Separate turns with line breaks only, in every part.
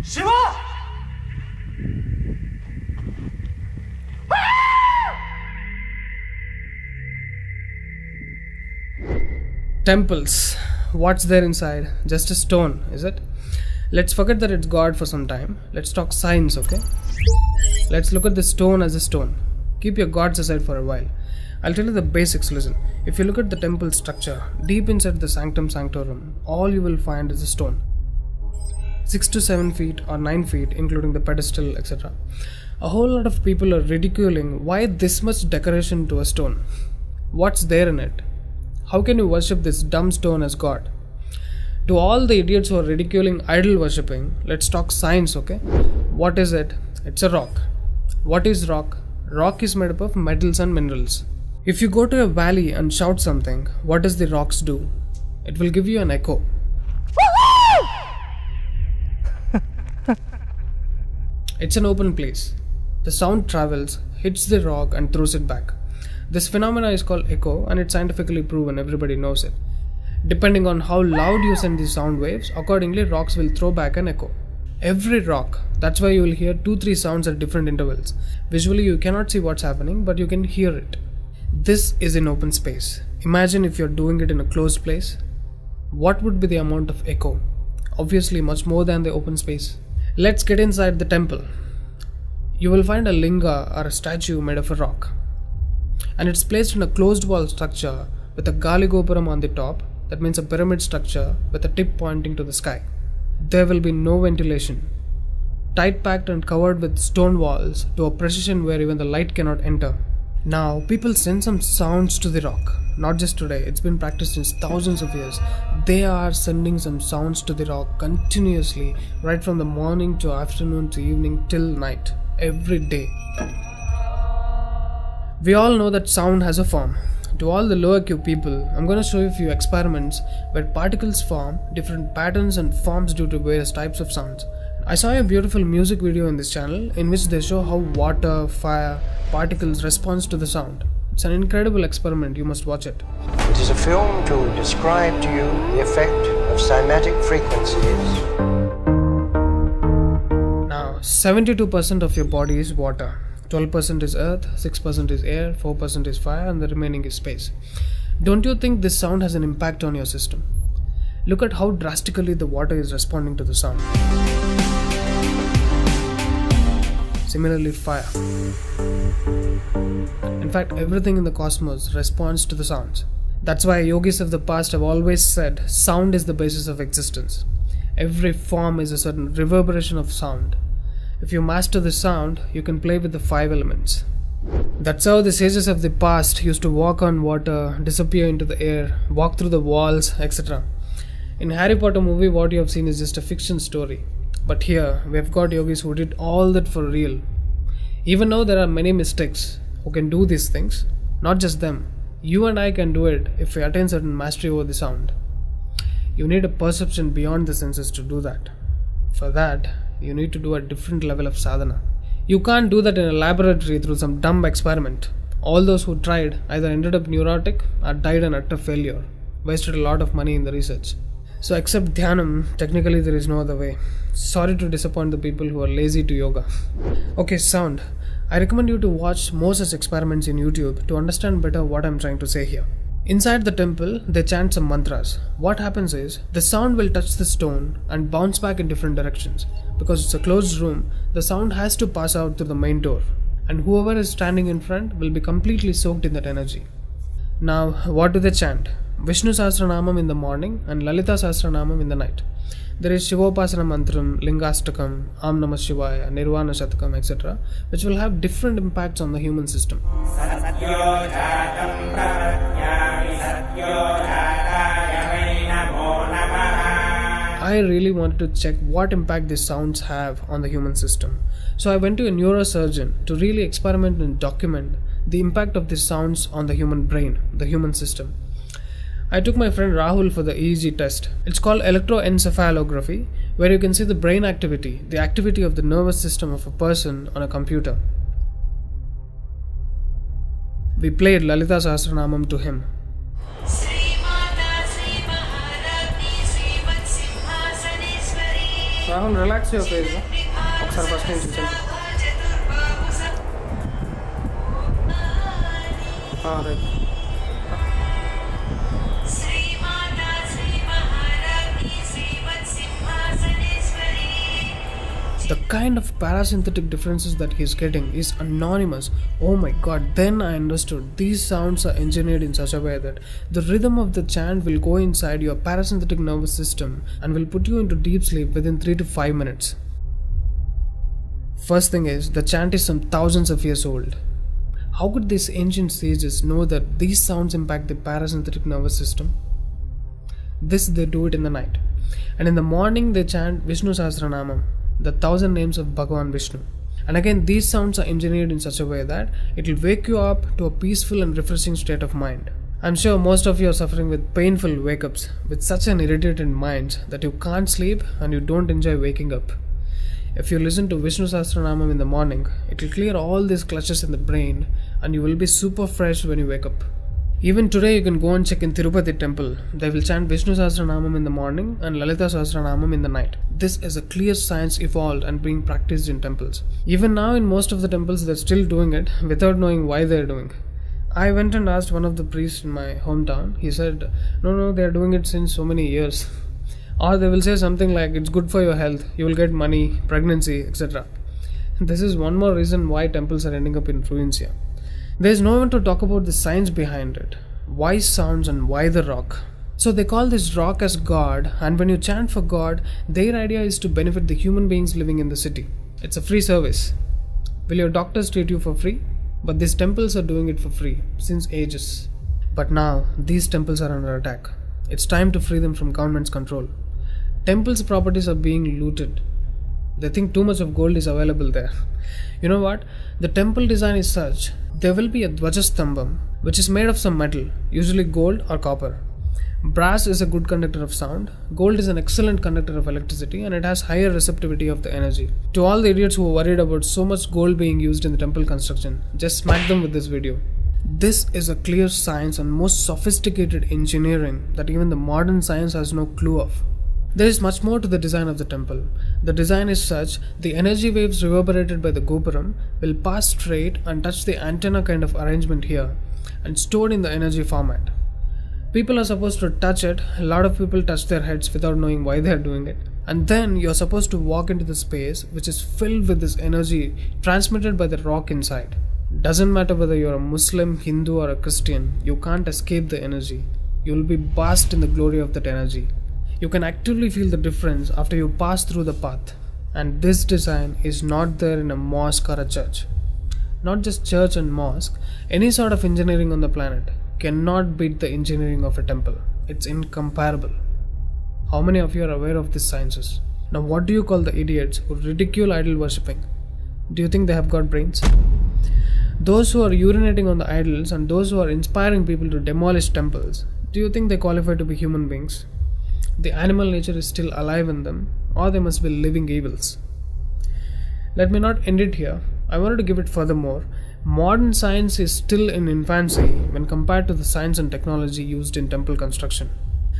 Shiva!
Temples. What's there inside? Just a stone, is it? Let's forget that it's God for some time. Let's talk science, okay? Let's look at the stone as a stone. Keep your gods aside for a while. I'll tell you the basics, listen. If you look at the temple structure, deep inside the sanctum sanctorum, all you will find is a stone. 6 to 7 feet or 9 feet, including the pedestal, etc. A whole lot of people are ridiculing why this much decoration to a stone. What's there in it? How can you worship this dumb stone as God? To all the idiots who are ridiculing idol worshipping, let's talk science, okay? What is it? It's a rock. What is rock? Rock is made up of metals and minerals. If you go to a valley and shout something, what does the rocks do? It will give you an echo. It's an open place. The sound travels, hits the rock and throws it back. This phenomena is called echo and it's scientifically proven, everybody knows it. Depending on how loud you send these sound waves, accordingly rocks will throw back an echo. Every rock, that's why you will hear 2-3 sounds at different intervals. Visually you cannot see what's happening, but you can hear it. This is in open space. Imagine if you're doing it in a closed place. What would be the amount of echo? Obviously much more than the open space. Let's get inside the temple. You will find a linga or a statue made of a rock. And it's placed in a closed wall structure with a Galigopuram on the top. That means a pyramid structure with a tip pointing to the sky. There will be no ventilation. Tight packed and covered with stone walls to a precision where even the light cannot enter. Now, people send some sounds to the rock. Not just today, it's been practiced since thousands of years. They are sending some sounds to the rock continuously, right from the morning to afternoon to evening till night, every day. We all know that sound has a form. To all the lower IQ people, I'm going to show you a few experiments where particles form different patterns and forms due to various types of sounds. I saw a beautiful music video in this channel in which they show how water, fire, particles respond to the sound. It's an incredible experiment, you must watch it.
It is a film to describe to you the effect of cymatic frequencies.
Now, 72% of your body is water. 12% is earth, 6% is air, 4% is fire, and the remaining is space. Don't you think this sound has an impact on your system? Look at how drastically the water is responding to the sound. Similarly, fire. In fact, everything in the cosmos responds to the sounds. That's why yogis of the past have always said sound is the basis of existence. Every form is a certain reverberation of sound. If you master the sound, you can play with the 5 elements. That's how the sages of the past used to walk on water, disappear into the air, walk through the walls, etc. In Harry Potter movie, what you have seen is just a fiction story. But here, we have got yogis who did all that for real. Even though there are many mystics who can do these things, not just them, you and I can do it if we attain certain mastery over the sound. You need a perception beyond the senses to do that. For that, you need to do a different level of sadhana. You can't do that in a laboratory through some dumb experiment. All those who tried either ended up neurotic or died an utter failure. Wasted a lot of money in the research. So except dhyanam, technically there is no other way. Sorry to disappoint the people who are lazy to yoga. Okay, sound. I recommend you to watch more such experiments in YouTube to understand better what I'm trying to say here. Inside the temple, they chant some mantras. What happens is, the sound will touch the stone and bounce back in different directions. Because it's a closed room, the sound has to pass out through the main door. And whoever is standing in front will be completely soaked in that energy. Now, what do they chant? Vishnu Sahasranamam in the morning and Lalita Sahasranamam in the night. There is Shivopasana Mantram, Lingastakam, Am Namah Shivaya, Nirvana Shatakam, etc., which will have different impacts on the human system. I really wanted to check what impact these sounds have on the human system. So I went to a neurosurgeon to really experiment and document the impact of these sounds on the human brain, the human system. I took my friend Rahul for the EEG test. It's called electroencephalography, where you can see the brain activity, the activity of the nervous system of a person on a computer. We played Lalita Sahasranamam to him. Rahul, relax your face. ఒకసారి first నుంచి చెప్పు. Right. The kind of parasympathetic differences that he's getting is anonymous. Oh my god, then I understood. These sounds are engineered in such a way that the rhythm of the chant will go inside your parasympathetic nervous system and will put you into deep sleep within 3 to 5 minutes. First thing is, the chant is some thousands of years old. How could these ancient sages know that these sounds impact the parasympathetic nervous system? This they do it in the night. And in the morning they chant Vishnu Sahasranamam, the 1000 names of Bhagavan Vishnu. And again, these sounds are engineered in such a way that it will wake you up to a peaceful and refreshing state of mind. I'm sure most of you are suffering with painful wake-ups, with such an irritated mind that you can't sleep and you don't enjoy waking up. If you listen to Vishnu Sahasranamam in the morning, it will clear all these clutches in the brain and you will be super fresh when you wake up. Even today you can go and check in Tirupati temple. They will chant Vishnu Sahasranamam in the morning and Lalita Sahasranamam in the night. This is a clear science evolved and being practiced in temples. Even now in most of the temples they're still doing it without knowing why they're doing. I went and asked one of the priests in my hometown. He said, no, they're doing it since so many years. Or they will say something like, it's good for your health, you will get money, pregnancy, etc. This is one more reason why temples are ending up in ruins here. There is no one to talk about the science behind it. Why sounds and why the rock? So they call this rock as God, and when you chant for God, their idea is to benefit the human beings living in the city. It's a free service. Will your doctors treat you for free? But these temples are doing it for free since ages. But now these temples are under attack. It's time to free them from government's control. Temples' properties are being looted. They think too much of gold is available there. You know what? The temple design is such. There will be a Dvajastambam, which is made of some metal, usually gold or copper. Brass is a good conductor of sound, gold is an excellent conductor of electricity, and it has higher receptivity of the energy. To all the idiots who are worried about so much gold being used in the temple construction, just smack them with this video. This is a clear science and most sophisticated engineering that even the modern science has no clue of. There is much more to the design of the temple. The design is such, the energy waves reverberated by the gopuram will pass straight and touch the antenna kind of arrangement here and stored in the energy format. People are supposed to touch it. A lot of people touch their heads without knowing why they are doing it. And then you're supposed to walk into the space which is filled with this energy transmitted by the rock inside. Doesn't matter whether you're a Muslim, Hindu or a Christian, you can't escape the energy. You'll be basked in the glory of that energy. You can actively feel the difference after you pass through the path. And this design is not there in a mosque or a church. Not just church and mosque, any sort of engineering on the planet cannot beat the engineering of a temple. It's incomparable. How many of you are aware of these sciences? Now what do you call the idiots who ridicule idol worshipping? Do you think they have got brains? Those who are urinating on the idols and those who are inspiring people to demolish temples, do you think they qualify to be human beings? The animal nature is still alive in them, or they must be living evils. Let me not end it here. I wanted to give it furthermore. Modern science is still in infancy when compared to the science and technology used in temple construction.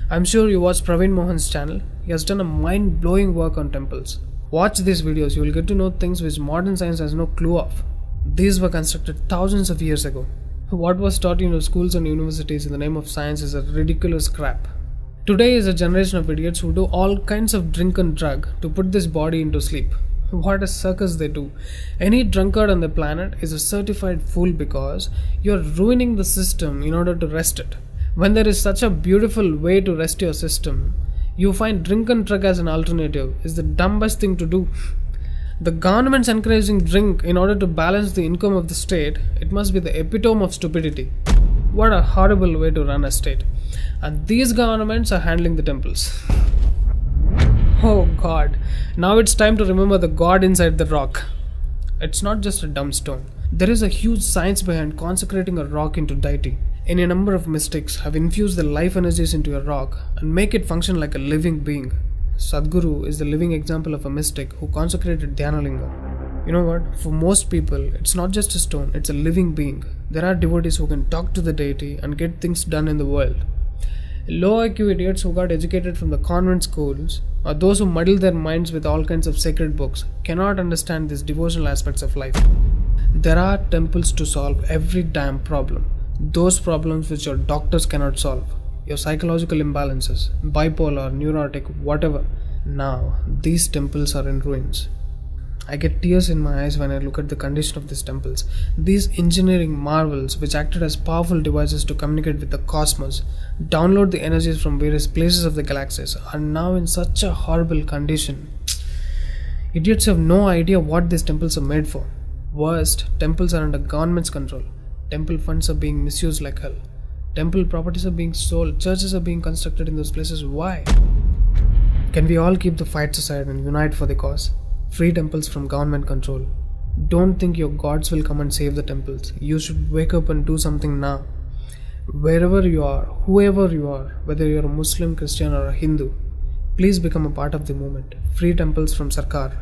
I'm sure you watched Praveen Mohan's channel. He has done a mind-blowing work on temples. Watch these videos, you will get to know things which modern science has no clue of. These were constructed thousands of years ago. What was taught in your schools and universities in the name of science is a ridiculous crap. Today is a generation of idiots who do all kinds of drink and drug to put this body into sleep. What a circus they do. Any drunkard on the planet is a certified fool because you're ruining the system in order to rest it. When there is such a beautiful way to rest your system, you find drink and drug as an alternative is the dumbest thing to do. The government's encouraging drink in order to balance the income of the state. It must be the epitome of stupidity. What a horrible way to run a state. And these governments are handling the temples. Oh God, now it's time to remember the God inside the rock. It's not just a dumb stone. There is a huge science behind consecrating a rock into deity. Any number of mystics have infused the life energies into a rock and make it function like a living being. Sadhguru is the living example of a mystic who consecrated Dhyanalinga. You know what? For most people, it's not just a stone, it's a living being. There are devotees who can talk to the deity and get things done in the world. Low IQ idiots who got educated from the convent schools or those who muddle their minds with all kinds of sacred books cannot understand these devotional aspects of life. There are temples to solve every damn problem. Those problems which your doctors cannot solve. Your psychological imbalances, bipolar, neurotic, whatever. Now, these temples are in ruins. I get tears in my eyes when I look at the condition of these temples. These engineering marvels, which acted as powerful devices to communicate with the cosmos, download the energies from various places of the galaxies, are now in such a horrible condition. Idiots have no idea what these temples are made for. Worst, temples are under government's control. Temple funds are being misused like hell. Temple properties are being sold. Churches are being constructed in those places. Why? Can we all keep the fights aside and unite for the cause? Free temples from government control. Don't think your gods will come and save the temples. You should wake up and do something now. Wherever you are, whoever you are, whether you're a Muslim, Christian or a Hindu, please become a part of the movement. Free temples from Sarkar.